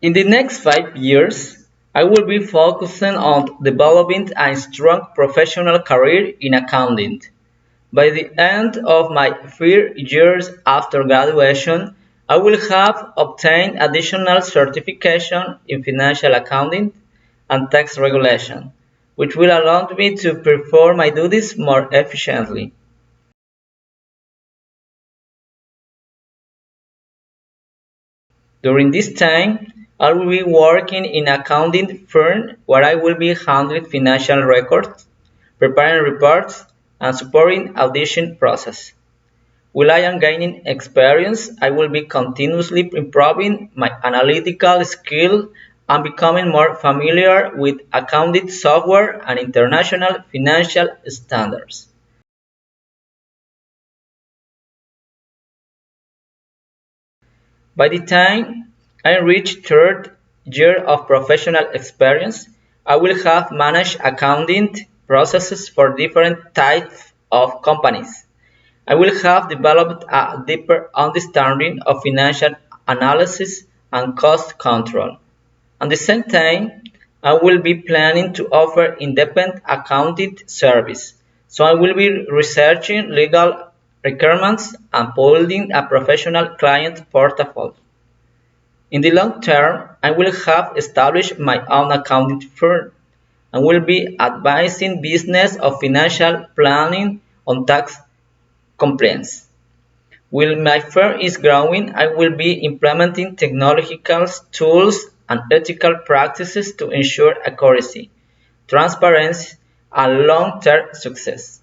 In the next 5 years, I will be focusing on developing a strong professional career in accounting. By the end of my 3 years after graduation, I will have obtained additional certification in financial accounting and tax regulation, which will allow me to perform my duties more efficiently. During this time, I will be working in an accounting firm where I will be handling financial records, preparing reports, and supporting audition process. While I am gaining experience, I will be continuously improving my analytical skill and becoming more familiar with accounting software and international financial standards. By the time I reach third year of professional experience, I will have managed accounting processes for different types of companies. I will have developed a deeper understanding of financial analysis and cost control. At the same time, I will be planning to offer independent accounting service, so I will be researching legal requirements and building a professional client portfolio. In the long term, I will have established my own accounting firm and will be advising business of financial planning on tax compliance. While my firm is growing, I will be implementing technological tools and ethical practices to ensure accuracy, transparency, and long-term success.